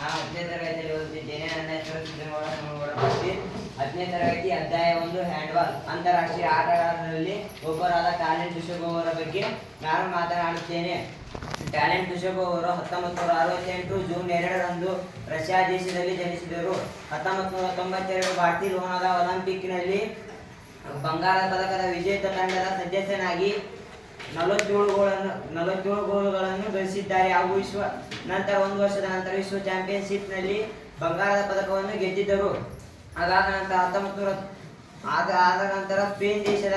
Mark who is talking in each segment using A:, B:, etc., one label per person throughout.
A: 10ನೇ ತರಗತಿಯಲ್ಲಿ ಓದುತ್ತಿದ್ದೇನೆ. ನನ್ನ ಹೆಸರು ಸಿದ್ದನಗೌಡ ಪಾಟೀಲ್. 10ನೇ ತರಗತಿ ಅಧ್ಯಾಯ 1 ಹ್ಯಾಂಡ್ಬಾಲ್. ಅಂತಾರಾಷ್ಟ್ರೀಯ ಆಟಗಾರರಲ್ಲಿ ಒಬ್ಬರಾದ ಟ್ಯಾಲೆಂಟ್ ದುಶೋಗೋ ಅವರ ಬಗ್ಗೆ ನಾನು ಮಾತನಾಡುತ್ತೇನೆ. ಟ್ಯಾಲೆಂಟ್ ದುಶೋಗೋ ಅವರು 1968 ಜೂನ್ 2ರಂದು ರಷ್ಯಾ ದೇಶದಲ್ಲಿ ಜನಿಸಿದರು. 1992 ಬಾರ್ಸಿಲೋನಾದ ಒಲಿಂಪಿಕ್ನಲ್ಲಿ ಬಂಗಾರದ ಪದಕದ ವಿಜೇತ ತಂಡದ ಸದಸ್ಯನಾಗಿ 47 ಗೋಲುಗಳನ್ನು ಗಳಿಸಿದ್ದಾರೆ ಹಾಗೂ ನಂತರ ಒಂದು ವರ್ಷದ ನಂತರ ವಿಶ್ವ ಚಾಂಪಿಯನ್ಶಿಪ್ನಲ್ಲಿ ಬಂಗಾರದ ಪದಕವನ್ನು ಗೆದ್ದಿದ್ದರು. ಅದಾದ ನಂತರ ಸ್ಪೇನ್ ದೇಶದ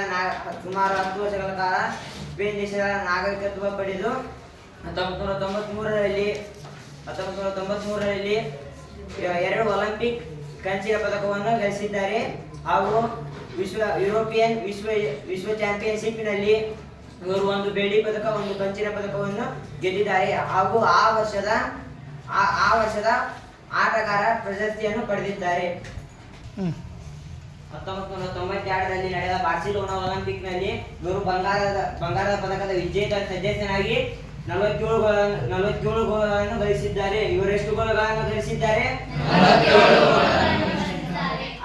A: ಸುಮಾರು 10 ವರ್ಷಗಳ ಕಾಲ ಸ್ಪೇನ್ ದೇಶದ ನಾಗರಿಕತ್ವ ಪಡೆದು 1993ರಲ್ಲಿ 2 ಒಲಿಂಪಿಕ್ ಕಂಚಿನ ಪದಕವನ್ನು ಗಳಿಸಿದ್ದಾರೆ ಹಾಗೂ ವಿಶ್ವ ಚಾಂಪಿಯನ್ಶಿಪ್ನಲ್ಲಿ ಇವರು 1 ಬೆಳ್ಳಿ ಪದಕ 1 ಕಂಚಿನ ಪದಕವನ್ನು ಗೆದ್ದಿದ್ದಾರೆ ಹಾಗೂ ಆ ವರ್ಷದ ಆಟಗಾರ ಪ್ರಶಸ್ತಿಯನ್ನು ಪಡೆದಿದ್ದಾರೆ. 1992ರಲ್ಲಿ ನಡೆದ ಬಾರ್ಸಿಲೋನಾ ಒಲಿಂಪಿಕ್ನಲ್ಲಿ ಇವರು ಬಂಗಾರದ ಪದಕದ ವಿಜೇತ ಸದಸ್ಯನಾಗಿ 47 ಗೋಲುಗಳನ್ನು ಗಳಿಸಿದ್ದಾರೆ. ಇವರು ಎಷ್ಟು ಗೋಲುಗಳನ್ನು ಗಳಿಸಿದ್ದಾರೆ?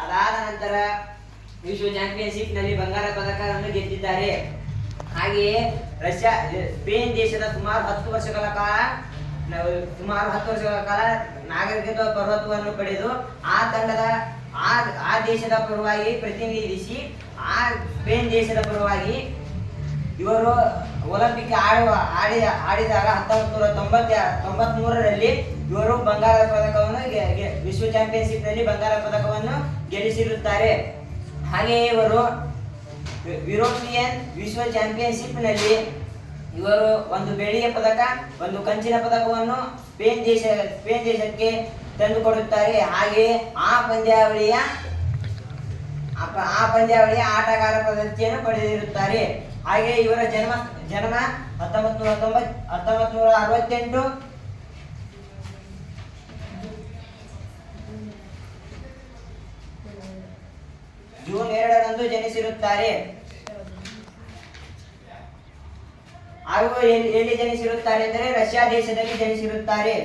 A: ಅದಾದ ನಂತರ ವಿಶ್ವ ಚಾಂಪಿಯನ್ಶಿಪ್ನಲ್ಲಿ ಬಂಗಾರ ಪದಕವನ್ನು ಗೆದ್ದಿದ್ದಾರೆ. ಹಾಗೆಯೇ ಸ್ಪೇನ್ ದೇಶದ ಸುಮಾರು 10 ವರ್ಷಗಳ ಕಾಲ ನಾಗರಿಕತ್ವ ಪರ್ವತವನ್ನು ಪಡೆದು ಆ ದೇಶದ ಪರವಾಗಿ ಪ್ರತಿನಿಧಿಸಿ ಸ್ಪೇನ್ ದೇಶದ ಪರವಾಗಿ ಇವರು ಒಲಿಂಪಿಕ್ ಆಡಿದಾಗ 1993ರಲ್ಲಿ ಇವರು ಬಂಗಾರದ ಪದಕವನ್ನು ವಿಶ್ವ ಚಾಂಪಿಯನ್ಶಿಪ್ನಲ್ಲಿ ಬಂಗಾರ ಪದಕವನ್ನು ಗೆಲ್ಲಿಸಿರುತ್ತಾರೆ. ಹಾಗೆಯೇ ಇವರು ಯುರೋಪಿಯನ್ ವಿಶ್ವ ಚಾಂಪಿಯನ್ಶಿಪ್ನಲ್ಲಿ ಇವರು 1 ಬೆಳ್ಳಿಯ ಪದಕ 1 ಕಂಚಿನ ಪದಕವನ್ನು ಸ್ಪೇನ್ ದೇಶಕ್ಕೆ ತಂದುಕೊಡುತ್ತಾರೆ. ಹಾಗೆಯೇ ಆ ಪಂದ್ಯಾವಳಿಯ ಆಟಗಾರ ಪ್ರಶಸ್ತಿಯನ್ನು ಪಡೆದಿರುತ್ತಾರೆ. ಹಾಗೆಯೇ ಇವರ ಜನ್ಮ 1968 ಜೂನ್ 2ರಂದು ಜನಿಸಿರುತ್ತಾರೆ. ಹಾಗೂ ಎಲ್ಲಿ ಜನಿಸಿರುತ್ತಾರೆ ಎಂದರೆ ರಷ್ಯಾ ದೇಶದಲ್ಲಿ ಜನಿಸಿರುತ್ತಾರೆ.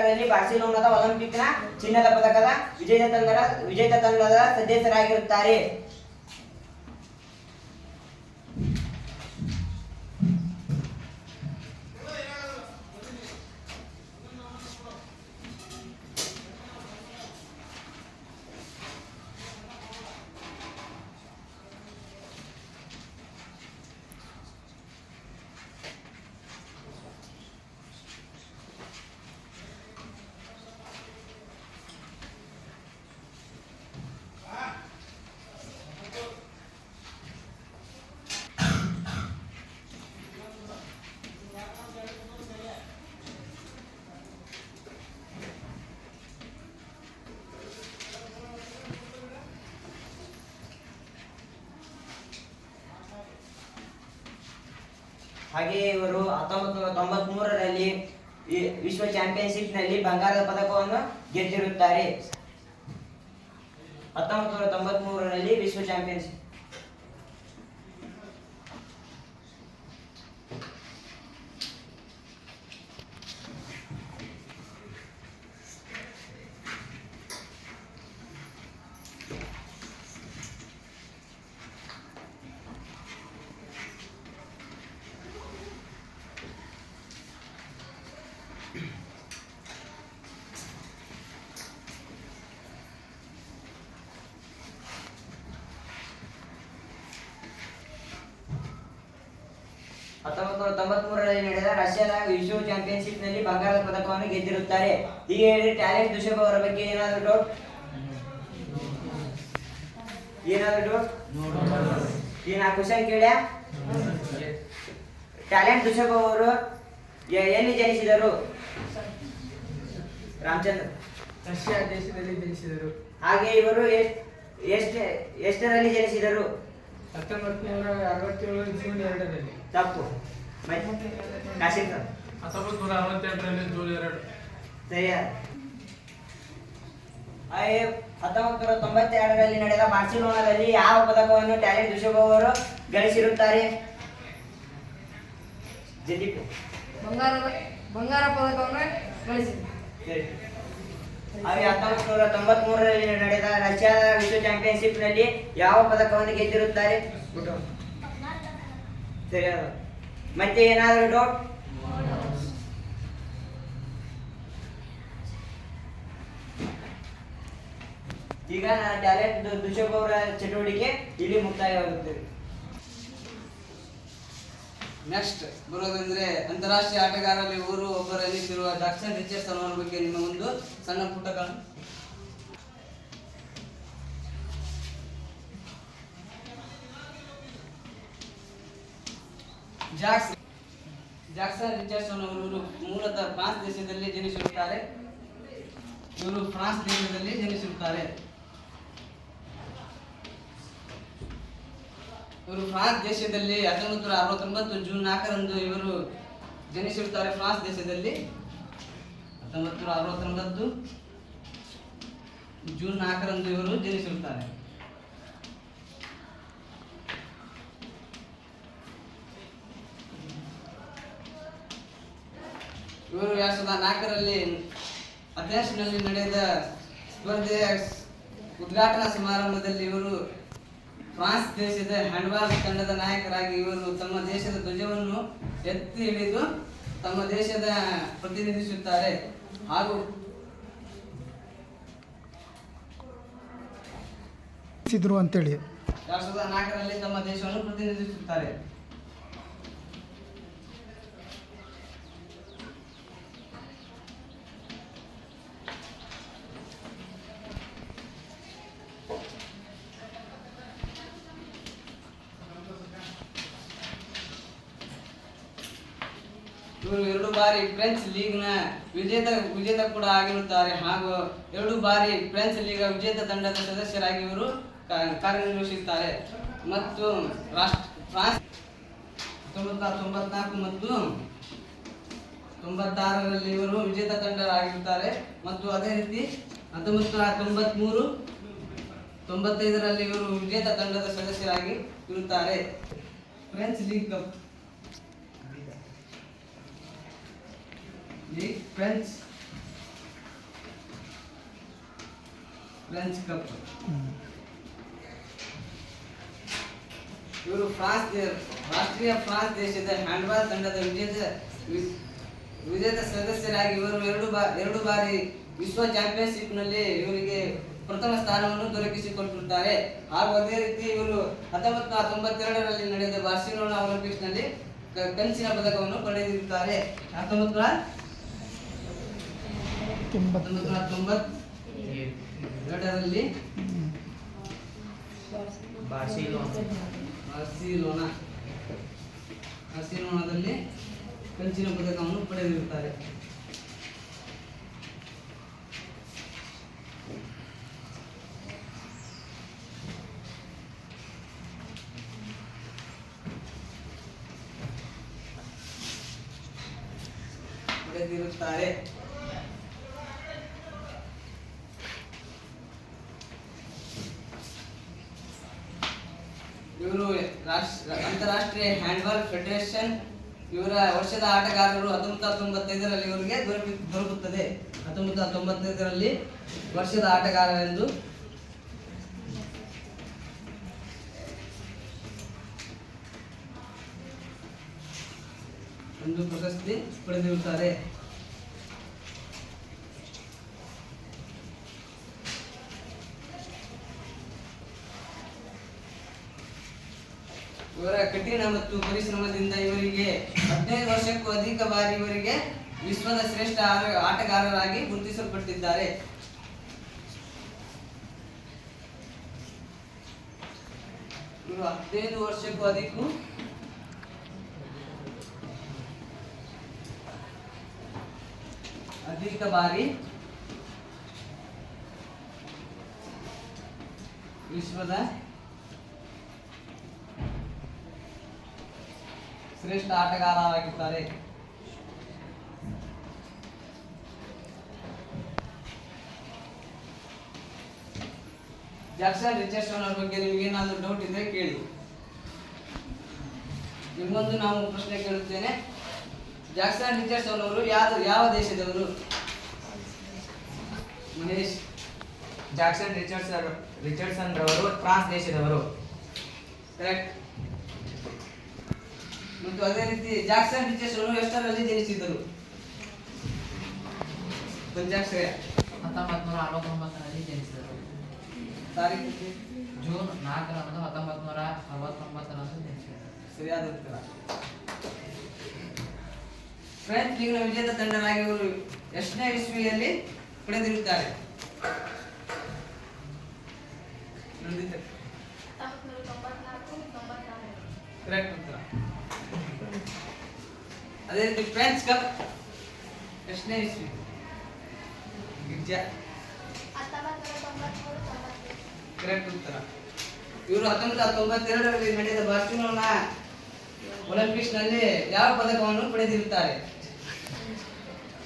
A: ರಲ್ಲಿ ಬಾರ್ಸಿಲೋನಾದ ಒಲಿಂಪಿಕ್ನ ಚಿನ್ನದ ಪದಕದ ವಿಜೇತ ತಂಡದ ಸದಸ್ಯರಾಗಿರುತ್ತಾರೆ. ಹಾಗೆಯೇ ಇವರು 1993ರಲ್ಲಿ ವಿಶ್ವ ಚಾಂಪಿಯನ್ಶಿಪ್ನಲ್ಲಿ ಬಂಗಾರದ ಪದಕವನ್ನು ಗೆದ್ದಿರುತ್ತಾರೆ. 1993ರಲ್ಲಿ ವಿಶ್ವ ಚಾಂಪಿಯನ್ಶಿಪ್ ರಲ್ಲಿ ನಡೆದ ರಷ್ಯಾದ ವಿಶ್ವ ಚಾಂಪಿಯನ್ಶಿಪ್ನಲ್ಲಿ ಬಂಗಾರದ ಪದಕವನ್ನು ಗೆದ್ದಿರುತ್ತಾರೆ. ಹೀಗೆ ಹೇಳಿ ಟ್ಯಾಲೆಂಟ್ ದುಶೋಗೋ ಅವರ ಬಗ್ಗೆ ಏನಾದರೂ ಡೌಟ್? ಕ್ವಶನ್ ಕೇಳ್ಯಾ? ಟ್ಯಾಲೆಂಟ್ ದುಶೋಗೋ ಅವರು ಎಲ್ಲಿ ಜನಿಸಿದರು? ರಾಮಚಂದ್ರ
B: ರಷ್ಯಾ ದೇಶದಲ್ಲಿ ಜನಿಸಿದರು.
A: ಹಾಗೆ ಇವರು ಎಷ್ಟರಲ್ಲಿ ಜನಿಸಿದರು?
B: 1967 ಜೂನ್ 2ರಲ್ಲಿ.
A: ತಪ್ಪು.
B: 1968ರಲ್ಲಿ ಜೂನ್ 2.
A: ಸರಿಯಾ? 1992ರಲ್ಲಿ ನಡೆದ ಬಾರ್ಸಿಲೋನಾದಲ್ಲಿ ಯಾವ ಪದಕವನ್ನು ಟ್ಯಾಲೆಂಟ್ ದುಶೋಗೋ ಅವರು ಗಳಿಸಿರುತ್ತಾರೆ? ಜದೀಪ್
C: ಬಂಗಾರ ಪದಕವನ್ನು ಗಳಿಸಿದೆ.
A: ಹಾಗೆ 1993ರಲ್ಲಿ ನಡೆದ ರಷ್ಯಾದ ವಿಶ್ವ ಚಾಂಪಿಯನ್ಶಿಪ್ ನಲ್ಲಿ ಯಾವ ಪದಕವನ್ನು ಗೆದ್ದಿರುತ್ತಾರೆ? ಸರಿ, ಮತ್ತೆ ಏನಾದರೂ ಡೌಟ್? ಈಗ ನನ್ನ ಟ್ಯಾಲೆಂಟ್ ದುಶೋಗೋ ಅವರ ಚಟುವಟಿಕೆ ಇಲ್ಲಿ ಮುಕ್ತಾಯವಾಗುತ್ತದೆ.
D: ನೆಕ್ಸ್ಟ್ ಬರೋದಂದ್ರೆ ಅಂತಾರಾಷ್ಟ್ರೀಯ ಆಟಗಾರರಲ್ಲಿ ಊರು ಒಬ್ಬರು ಎನಿಸಿರುವ ಜಾಕ್ಸನ್ ರಿಚರ್ಡ್ಸನ್ ಅವರ ಬಗ್ಗೆ ನಿಮ್ಮ ಒಂದು ಸಣ್ಣ ಪುಟಗಳು. ಜಾಕ್ಸನ್ ರಿಚರ್ಡ್ಸನ್ ಅವರು ಮೂಲತಃ ಫ್ರಾನ್ಸ್ ದೇಶದಲ್ಲಿ ಜನಿಸಿರುತ್ತಾರೆ. ಇವರು ಫ್ರಾನ್ಸ್ ದೇಶದಲ್ಲಿ ಜನಿಸಿರುತ್ತಾರೆ. ಇವರು ಫ್ರಾನ್ಸ್ ದೇಶದಲ್ಲಿ 1969 ಜೂನ್ 4ರಂದು ಇವರು ಜನಿಸಿರುತ್ತಾರೆ. ಫ್ರಾನ್ಸ್ ದೇಶದಲ್ಲಿ 1969 ಜೂನ್ 4ರಂದು ಇವರು ಜನಿಸಿರುತ್ತಾರೆ. ಇವರು 2004ರಲ್ಲಿ ಅಥೆನ್ಸ್ನಲ್ಲಿ ನಡೆದ ಸ್ಪರ್ಧೆಯ ಉದ್ಘಾಟನಾ ಸಮಾರಂಭದಲ್ಲಿ ಇವರು ಫ್ರಾನ್ಸ್ ದೇಶದ ಹ್ಯಾಂಡ್ಬಾಲ್ ತಂಡದ ನಾಯಕರಾಗಿ ಇವರು ತಮ್ಮ ದೇಶದ ಧ್ವಜವನ್ನು ಎತ್ತಿ ಹಿಡಿದು ತಮ್ಮ ದೇಶದ ಪ್ರತಿನಿಧಿಸುತ್ತಾರೆ ಹಾಗೂ 2004ರಲ್ಲಿ ತಮ್ಮ ದೇಶವನ್ನು ಪ್ರತಿನಿಧಿಸುತ್ತಾರೆ. ಇವರು 2 ಬಾರಿ ಫ್ರೆಂಚ್ ಲೀಗ್ನ ವಿಜೇತ ಕೂಡ ಆಗಿರುತ್ತಾರೆ ಹಾಗೂ 2 ಬಾರಿ ಫ್ರೆಂಚ್ ಲೀಗ್ ವಿಜೇತ ತಂಡದ ಸದಸ್ಯರಾಗಿ ಇವರು ಕಾರ್ಯನಿರ್ವಹಿಸುತ್ತಾರೆ ಮತ್ತು ಫ್ರಾನ್ಸ್ 1994 ಮತ್ತು 96ರಲ್ಲಿ ಇವರು ವಿಜೇತ ತಂಡರಾಗಿರುತ್ತಾರೆ ಮತ್ತು ಅದೇ ರೀತಿ 1993 95ರಲ್ಲಿ ಇವರು ವಿಜೇತ ತಂಡದ ಸದಸ್ಯರಾಗಿ ಇರುತ್ತಾರೆ. French league cup French cup ಇವರು ರಾಷ್ಟ್ರೀಯ ಫ್ರಾನ್ಸ್ ದೇಶದ ಹ್ಯಾಂಡ್ಬಾಲ್ ತಂಡದ ವಿಜೇತ ಸದಸ್ಯರಾಗಿ ಇವರು 2 ಬಾರಿ ವಿಶ್ವ ಚಾಂಪಿಯನ್ಶಿಪ್ ನಲ್ಲಿ ಇವರಿಗೆ ಪ್ರಥಮ ಸ್ಥಾನವನ್ನು ದೊರಕಿಸಿಕೊಟ್ಟಿರುತ್ತಾರೆ ಹಾಗೂ ಅದೇ ರೀತಿ ಇವರು 1992ರಲ್ಲಿ ನಡೆದ ಬಾರ್ಸಿಲೋನಾ ಒಲಿಂಪಿಕ್ಸ್ ನಲ್ಲಿ ಕಂಚಿನ ಪದಕವನ್ನು ಪಡೆದಿರುತ್ತಾರೆ. 1992ರಲ್ಲಿ ಬಾರ್ಸಿಲೋನಾದಲ್ಲಿ ಕಂಚಿನ ಪದಕವನ್ನು ಪಡೆದಿರುತ್ತಾರೆ. ಇವರು ಅಂತಾರಾಷ್ಟ್ರೀಯ ಹ್ಯಾಂಡ್ಬಾಲ್ ಫೆಡರೇಷನ್ ಇವರ ವರ್ಷದ ಆಟಗಾರರು 1995ರಲ್ಲಿ ಇವರಿಗೆ ದೊರಕುತ್ತದೆ. 1995ರಲ್ಲಿ ವರ್ಷದ ಆಟಗಾರರೆಂದು ಒಂದು ಪ್ರಶಸ್ತಿ ಪಡೆದಿರುತ್ತಾರೆ. ಇವರ ಕಠಿಣ ಮತ್ತು ಪರಿಶ್ರಮದಿಂದ ಇವರಿಗೆ 15 ವರ್ಷಕ್ಕೂ ಅಧಿಕ ಬಾರಿ ಇವರಿಗೆ ವಿಶ್ವದ ಶ್ರೇಷ್ಠ ಆಟಗಾರರಾಗಿ ಗುರುತಿಸಲ್ಪಟ್ಟಿದ್ದಾರೆ. ಇವರು 15 ವರ್ಷಕ್ಕೂ ಅಧಿಕ ಬಾರಿ ವಿಶ್ವದ ಶ್ರೇಷ್ಠ ಆಟಗಾರರಾಗಿದ್ದಾರೆ. ಜಾಕ್ಸನ್ ರಿಚರ್ಡ್ಸನ್ ಅವರ ಬಗ್ಗೆ ನಿಮಗೆ ಏನಾದರೂ ಡೌಟ್ ಇದ್ರೆ ಕೇಳಿ. ನಿಮ್ಮೊಂದು ನಾವು ಪ್ರಶ್ನೆ ಕೇಳುತ್ತೇನೆ. ಜಾಕ್ಸನ್ ರಿಚರ್ಡ್ಸನ್ ಅವರು ಯಾವ ದೇಶದವರು? ಮಹೇಶ್.
E: ಜಾಕ್ಸನ್ ರಿಚರ್ಡ್ಸನ್ ರವರು ಫ್ರಾನ್ಸ್ ದೇಶದವರು.
D: ಕರೆಕ್ಟ್. ಮತ್ತು ಅದೇ ರೀತಿ ಜಾಕ್ಸನ್ ರಿಚರ್ಡ್ಸನ್ ಅವರು ಎಷ್ಟರಲ್ಲಿ ಜನಿಸಿದರು? ಪಂಚಾಕ್ಷರ.
F: 1969ರಲ್ಲಿ ಜನಿಸಿದರು.
D: ತಾರೀಖು?
F: ಜೂನ್ 4ರಂದು 1969ರಂದು ಜನಿಸಿದರು.
D: ಸರಿಯಾದ ಉತ್ತರ. ಫ್ರೆಂಚ್ ಲೀಗ್ನ ವಿಜೇತ ತಂಡರಾಗಿ ಇವರು ಎಷ್ಟನೇ ಇಸ್ವಿಯಲ್ಲಿ ಪಡೆದಿರುತ್ತಾರೆ? ಕರೆಕ್ಟ್ ಉತ್ತರ. ಅದೇ ರೀತಿ ಫ್ರೆಂಚ್ ಕಪ್ ಎಷ್ಟನೇ ಇಸ್ವಿ? ಕರೆಕ್ಟ್ ಉತ್ತರ. ಇವರು 1992ರಲ್ಲಿ ನಡೆದ ಬಾರ್ಸಿಲೋನಾ ಒಲಿಂಪಿಕ್ಸ್ ನಲ್ಲಿ ಯಾವ ಪದಕವನ್ನು ಪಡೆದಿರುತ್ತಾರೆ?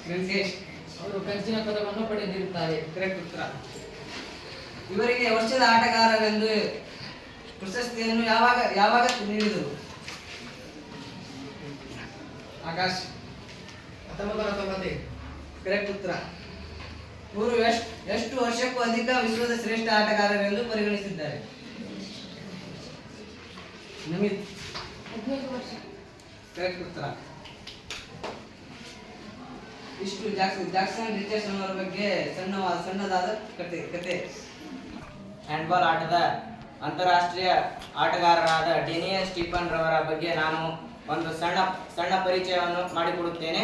D: ವೆಂಕಟೇಶ್.
F: ಅವರು ಕಂಚಿನ ಪದಕವನ್ನು ಪಡೆದಿರುತ್ತಾರೆ.
D: ಕರೆಕ್ಟ್ ಉತ್ತರ. ಇವರಿಗೆ ವರ್ಷದ ಆಟಗಾರರೆಂದು ಪ್ರಶಸ್ತಿಯನ್ನು ಯಾವಾಗ ನೀಡಿದರು? ಆಕಾಶ್.
B: 1990.
D: ಕರೆಕ್ಟ್ ಉತ್ತರ. ಇವರು ಎಷ್ಟು ವರ್ಷಕ್ಕೂ ಅಧಿಕ ವಿಶ್ವದ ಶ್ರೇಷ್ಠ ಆಟಗಾರರೆಂದು ಪರಿಗಣಿಸಿದ್ದಾರೆ? ನಮಿತ್.
C: 15 ವರ್ಷ.
D: ಕರೆಕ್ಟ್ ಉತ್ತರ. ಇಷ್ಟು ಜಾಕ್ಸನ್ ರಿಚರ್ಡ್ಸನ್ ಅವರ ಬಗ್ಗೆ ಸಣ್ಣದಾದ ಕತೆ.
A: ಹ್ಯಾಂಡ್ಬಾಲ್ ಆಟದ ಅಂತಾರಾಷ್ಟ್ರೀಯ ಆಟಗಾರರಾದ ಡೆನಿಯನ್ ಸ್ಟೀಫನ್ ರವರ ಬಗ್ಗೆ ನಾನು ಒಂದು ಸಣ್ಣ ಪರಿಚಯವನ್ನು ಮಾಡಿಕೊಡುತ್ತೇನೆ.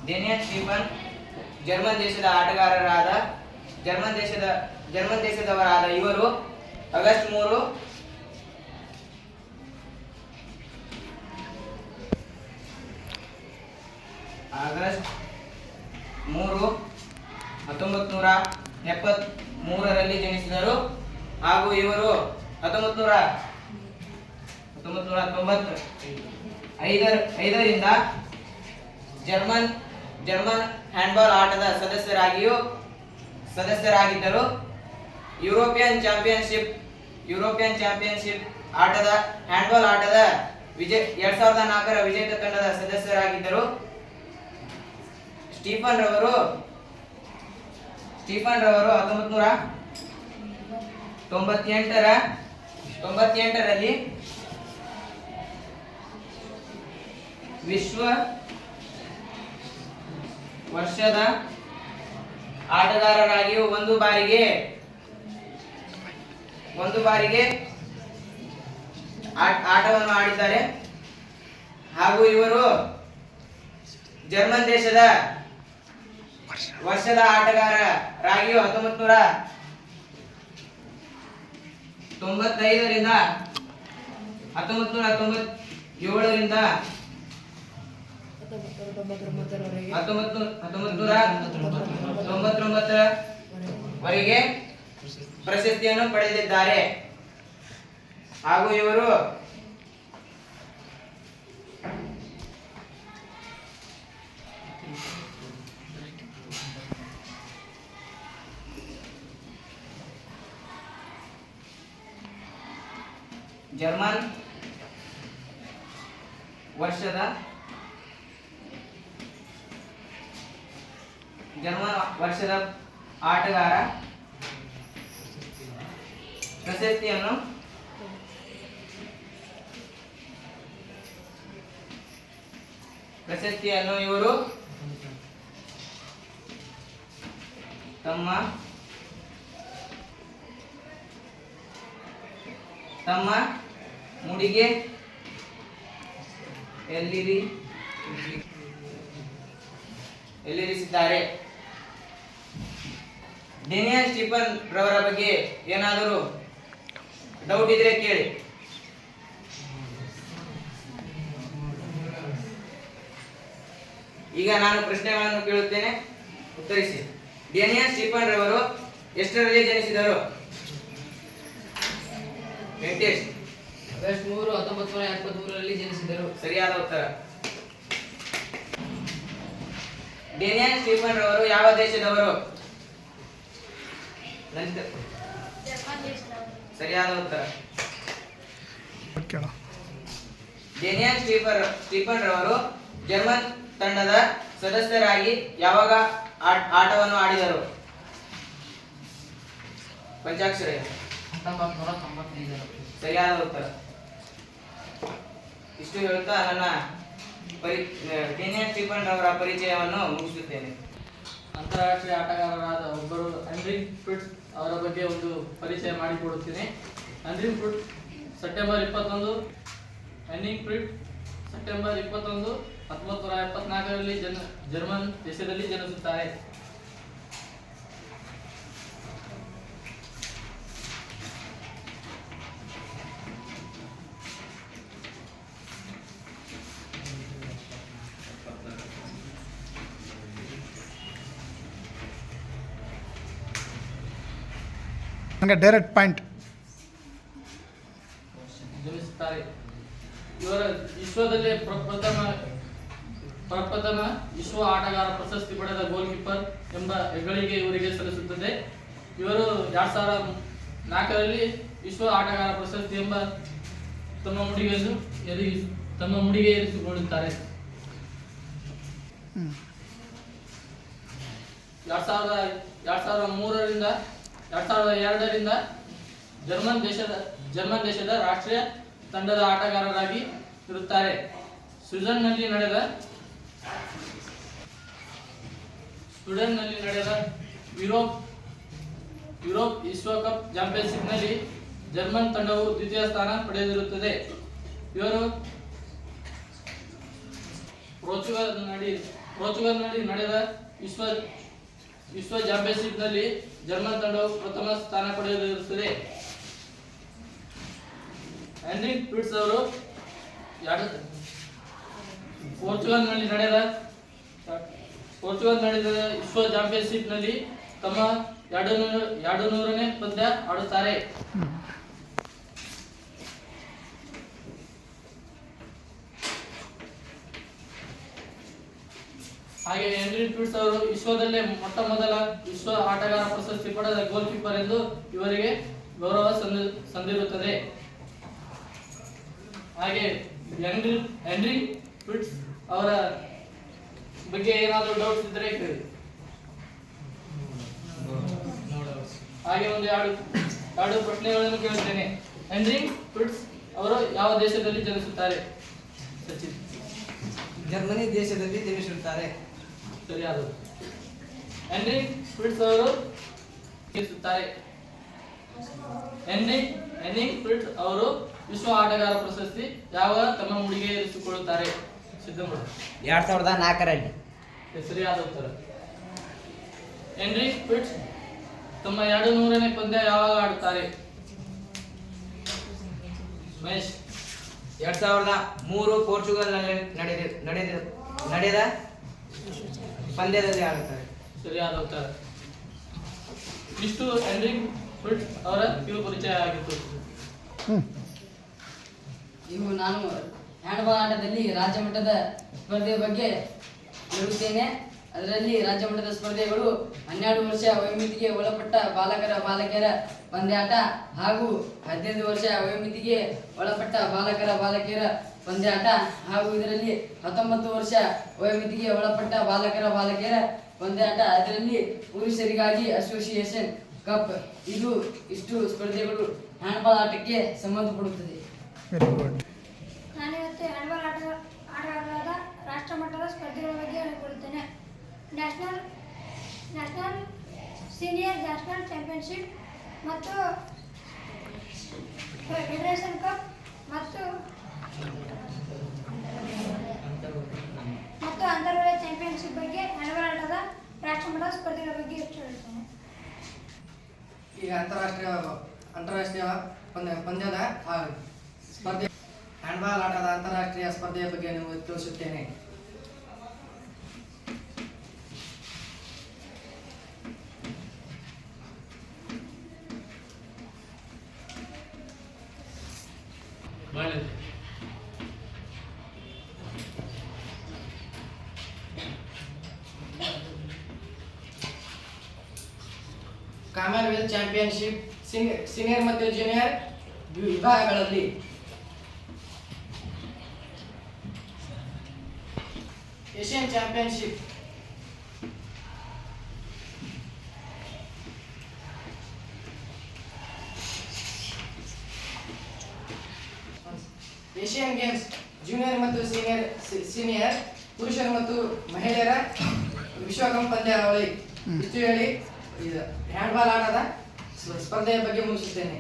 A: ಡೆನಿಯನ್ ಸ್ಟೀಫನ್ ಜರ್ಮನ್ ದೇಶದವರಾದ ಇವರು ಆಗಸ್ಟ್ 3, 1973ರಲ್ಲಿ ಜನಿಸಿದರು. ಹಾಗೂ ಇವರು 1995ರಿಂದ ಜರ್ಮನ್ ಹ್ಯಾಂಡ್ಬಾಲ್ ಆಟದ ಸದಸ್ಯರಾಗಿದ್ದರು. ಯುರೋಪಿಯನ್ ಚಾಂಪಿಯನ್ಶಿಪ್ ಹ್ಯಾಂಡ್ಬಾಲ್ ಆಟದ 2004ರ ವಿಜೇತ ತಂಡದ ಸದಸ್ಯರಾಗಿದ್ದರು. ಸ್ಟೀಫನ್ ರವರು 1998ರಲ್ಲಿ ವಿಶ್ವ ವರ್ಷದ ಆಟಗಾರರಾಗಿಯೂ ಒಂದು ಬಾರಿಗೆ ಆಟವನ್ನು ಆಡಿದ್ದಾರೆ. ಹಾಗೂ ಇವರು ಜರ್ಮನ್ ದೇಶದ ವರ್ಷದ ಆಟಗಾರರಾಗಿಯೂ 1995ರಿಂದ 1997ರಿಂದ 1999ವರೆಗೆ ಪ್ರಶಸ್ತಿಯನ್ನು ಪಡೆದಿದ್ದಾರೆ. ಹಾಗೂ ಇವರು ಜರ್ಮನ್ ವರ್ಷದ ಆಟಗಾರ ಪ್ರಶಸ್ತಿಯನ್ನು ಇವರು ತಮ್ಮ ಮುಡಿಗೆ ಎಲ್ಲಿರಿಸಿದ್ದಾರೆ. ಡೆನಿಯನ್ ಸ್ಟೀಫನ್ ರವರ ಬಗ್ಗೆ ಏನಾದರೂ ಡೌಟ್ ಇದ್ರೆ ಕೇಳಿ. ಈಗ ನಾನು ಪ್ರಶ್ನೆಗಳನ್ನು ಕೇಳುತ್ತೇನೆ.
E: ಉತ್ತರಿಸಿ. ಡೇನಿಯಲ್ ಸ್ಟೀಫನ್ ರವರು ಎಷ್ಟರಲ್ಲಿ ಜನಿಸಿದರು? ವೆಂಕಟೇಶ್.
F: ಆಗಸ್ಟ್ 3, 1923ರಲ್ಲಿ ಜನಿಸಿದರು.
E: ಸರಿಯಾದ ಉತ್ತರ. ಡೇನಿಯಲ್ ಸ್ಟೀಫನ್ ರವರು ಯಾವ ದೇಶದವರು? ಸರಿಯಾದ ಉತ್ತರ. ಡೇನಿಯಲ್ ಸ್ಟೀಫನ್ ರವರು ಜರ್ಮನ್ ತಂಡದ ಸದಸ್ಯರಾಗಿ ಯಾವಾಗ ಆಟವನ್ನು ಆಡಿದರು? ಪಂಚಾಕ್ಷರ.
F: 1995ರಲ್ಲಿ.
E: ಸರಿಯಾದ ಉತ್ತರ. ಇಷ್ಟು ಹೇಳುತ್ತಾ ನನ್ನ ಡೇನಿಯಲ್ ಸ್ಟೀಫನ್ ರವರ ಪರಿಚಯವನ್ನು ಮುಗಿಸುತ್ತೇನೆ.
G: ಅಂತಾರಾಷ್ಟ್ರೀಯ ಆಟಗಾರರಾದ ಒಬ್ಬರು ಹೆನ್ರಿಕ್ ಫ್ರಿಟ್ಜ್ ಅವರ ಬಗ್ಗೆ ಒಂದು ಪರಿಚಯ ಮಾಡಿಕೊಡುತ್ತೇನೆ. ಹೆನ್ರಿಕ್ ಫ್ರಿಟ್ಜ್ ಸೆಪ್ಟೆಂಬರ್ 21 1974ರಲ್ಲಿ ಜರ್ಮನ್ ದೇಶದಲ್ಲಿ ಜನಿಸುತ್ತಾರೆ.
H: ನನಗೆ ಡೈರೆಕ್ಟ್ ಪಾಯಿಂಟ್.
G: ಜನಿಸುತ್ತಾರೆ. ಇವರ ವಿಶ್ವದಲ್ಲೇ ಪ್ರಪ್ರಥಮ ವಿಶ್ವ ಆಟಗಾರ ಪ್ರಶಸ್ತಿ ಪಡೆದ ಗೋಲ್ ಕೀಪರ್ ಎಂಬ ಹೆಗ್ಗಳಿಕೆ ಇವರಿಗೆ ಸಲ್ಲಿಸುತ್ತದೆ. ಇವರು 2004ರಲ್ಲಿ ವಿಶ್ವ ಆಟಗಾರ ಪ್ರಶಸ್ತಿ ಎಂಬ ತಮ್ಮ ಮುಡಿಗೆ ಏರಿಸಿಕೊಳ್ಳುತ್ತಾರೆ. 2002ರಿಂದ ಜರ್ಮನ್ ದೇಶದ ರಾಷ್ಟ್ರೀಯ ತಂಡದ ಆಟಗಾರರಾಗಿ ಇರುತ್ತಾರೆ. ಸ್ವೀಡನ್ನಲ್ಲಿ ನಡೆದ ಯುರೋಪ್ ವಿಶ್ವಕಪ್ ಚಾಂಪಿಯನ್ಶಿಪ್ನಲ್ಲಿ ಜರ್ಮನ್ ತಂಡವು ದ್ವಿತೀಯ ಸ್ಥಾನ ಪಡೆದಿರುತ್ತದೆ. ಇವರು ಪೋರ್ಚುಗಲ್ನಲ್ಲಿ ನಡೆದ ವಿಶ್ವ ಚಾಂಪಿಯನ್ಶಿಪ್ನಲ್ಲಿ ಜರ್ಮನ್ ತಂಡವು ಪ್ರಥಮ ಸ್ಥಾನ ಪಡೆದಿರುತ್ತದೆ. ಹೆನ್ರಿಕ್ ಫ್ರಿಟ್ಜ್ ಅವರು ಪೋರ್ಚುಗಲ್ನಲ್ಲಿ ನಡೆದ ವಿಶ್ವ ಚಾಂಪಿಯನ್ಶಿಪ್ನಲ್ಲಿ ತಮ್ಮ 200ನೇ ಪಂದ್ಯ ಆಡುತ್ತಾರೆ. ಹಾಗೆ ಹೆನ್ರಿಕ್ ಫ್ರಿಟ್ಜ್ ಅವರು ವಿಶ್ವದಲ್ಲೇ ಮೊಟ್ಟಮೊದಲ ವಿಶ್ವ ಆಟಗಾರ ಪ್ರಶಸ್ತಿ ಪಡೆದ ಗೋಲ್ ಕೀಪರ್ ಎಂದು ಇವರಿಗೆ ಗೌರವ ಸಂದಿರುತ್ತದೆ. ಹಾಗೆ ಹೆನ್ರಿಕ್ ಫ್ರಿಟ್ಜ್ ಅವರ ಬಗ್ಗೆ ಏನಾದರೂ ಡೌಟ್ಸ್ ಇದ್ದರೆ ಕೇಳಿ. ಹಾಗೆ ಒಂದು ಎರಡು ಪ್ರಶ್ನೆಗಳನ್ನು ಕೇಳುತ್ತೇನೆ. ಹೆನ್ರಿಕ್ ಫ್ರಿಟ್ಜ್ ಅವರು ಯಾವ ದೇಶದಲ್ಲಿ ಜನಿಸುತ್ತಾರೆ? ಸಚಿನ್.
D: ಜರ್ಮನಿ ದೇಶದಲ್ಲಿ ಜನಿಸಿರುತ್ತಾರೆ.
G: ಸರಿಯಾದ. ಹೆನ್ರಿಕ್ ಫ್ರಿಟ್ಜ್ ಅವರು ಜನಿಸುತ್ತಾರೆ. ಹೆನ್ರಿಕ್ ಫ್ರಿಟ್ಜ್ ಅವರು ವಿಶ್ವ ಆಟಗಾರ ಪ್ರಶಸ್ತಿ ಯಾವಾಗ ತಮ್ಮ ಮುಡಿಗೆ ಇರಿಸಿಕೊಳ್ಳುತ್ತಾರೆ? ಸಿದ್ಧಮೂಢ.
A: 2004ರಲ್ಲಿ.
G: ಸರಿಯಾದ ಉತ್ತರ. ಹೆನ್ರಿಕ್ ಫ್ರಿಟ್ಜ್ ತಮ್ಮ 200ನೇ ಪಂದ್ಯ ಯಾವಾಗ ಆಡುತ್ತಾರೆ? ಮಹೇಶ್.
E: 2003 ಪೋರ್ಚುಗಲ್ನಲ್ಲಿ ನಡೆದ ಪಂದ್ಯದಲ್ಲಿ ಆಡುತ್ತಾರೆ.
G: ಸರಿಯಾದ ಉತ್ತರ. ಇಷ್ಟು ಹೆನ್ರಿಕ್ ಫ್ರಿಟ್ಜ್ ಅವರ ಕಿರು ಪರಿಚಯ ಆಗಿತ್ತು.
C: ಇವು ನಾನು ಹ್ಯಾಂಡ್ಬಾಲ್ ಆಟದಲ್ಲಿ ರಾಜ್ಯ ಮಟ್ಟದ ಸ್ಪರ್ಧೆಯ ಬಗ್ಗೆ ಹೇಳುತ್ತೇನೆ. ಅದರಲ್ಲಿ ರಾಜ್ಯ ಮಟ್ಟದ ಸ್ಪರ್ಧೆಗಳು 12 ವರ್ಷ ವಯೋಮಿತಿಗೆ ಒಳಪಟ್ಟ ಬಾಲಕಿಯರ ಪಂದ್ಯಾಟ ಹಾಗೂ 15 ವರ್ಷ ವಯೋಮಿತಿಗೆ ಒಳಪಟ್ಟ ಬಾಲಕಿಯರ ಪಂದ್ಯಾಟ ಹಾಗೂ ಇದರಲ್ಲಿ 19 ವರ್ಷ ವಯೋಮಿತಿಗೆ ಒಳಪಟ್ಟ ಬಾಲಕಿಯರ ಪಂದ್ಯಾಟ. ಅದರಲ್ಲಿ ಪುರುಷರಿಗಾಗಿ ಅಸೋಸಿಯೇಷನ್ ಕಪ್. ಇಷ್ಟು ಸ್ಪರ್ಧೆಗಳು ಹ್ಯಾಂಡ್ಬಾಲ್ ಆಟಕ್ಕೆ ಸಂಬಂಧಪಡುತ್ತದೆ.
H: Very good.
I: ನಾನಿವತ್ತು ಹ್ಯಾಂಡ್ಬಾಲ್ ಆಟಗಾರರಾದ ರಾಷ್ಟ್ರ ಮಟ್ಟದ ಸ್ಪರ್ಧೆಗಳ ಬಗ್ಗೆ ಹೇಳಿಕೊಡುತ್ತೇನೆ. ನ್ಯಾಷನಲ್ ಸೀನಿಯರ್ ನ್ಯಾಷನಲ್ ಚಾಂಪಿಯನ್ಶಿಪ್ ಮತ್ತು ಫೆಡರೇಷನ್ ಕಪ್ ಮತ್ತು ಅಂತರ್ವಲಯ ಚಾಂಪಿಯನ್ಶಿಪ್ ಬಗ್ಗೆ ಹ್ಯಾಂಡ್ಬಾಲ್ ಆಟದ ರಾಷ್ಟ್ರ ಮಟ್ಟದ ಸ್ಪರ್ಧೆಗಳ ಬಗ್ಗೆ ಹೇಳುತ್ತೇನೆ.
B: ಈಗ ಅಂತಾರಾಷ್ಟ್ರೀಯ ಪಂದ್ಯದ ಸ್ಪರ್ಧೆ ಹ್ಯಾಂಡ್ಬಾಲ್ ಆಟದ ಅಂತಾರಾಷ್ಟ್ರೀಯ ಸ್ಪರ್ಧೆಯ ಬಗ್ಗೆ ನೀವು ತಿಳಿಸುತ್ತೇನೆ. ಕಾಮನ್ವೆಲ್ತ್ ಚಾಂಪಿಯನ್ಶಿಪ್ ಸೀನಿಯರ್ ಮತ್ತು ಜೂನಿಯರ್ ವಿಭಾಗಗಳಲ್ಲಿ. Asian championship, Asian games junior ಮತ್ತು ಸೀನಿಯರ್ ಪುರುಷರು ಮತ್ತು ಮಹಿಳೆಯರ ವಿಶ್ವಕಪ್ ಪಂದ್ಯಾವಳಿ. ಇಷ್ಟು ಹೇಳಿ ಇದು ಹ್ಯಾಂಡ್ಬಾಲ್ ಆಟದ ಸ್ಪರ್ಧೆಯ ಬಗ್ಗೆ ಮುಗಿಸುತ್ತೇನೆ.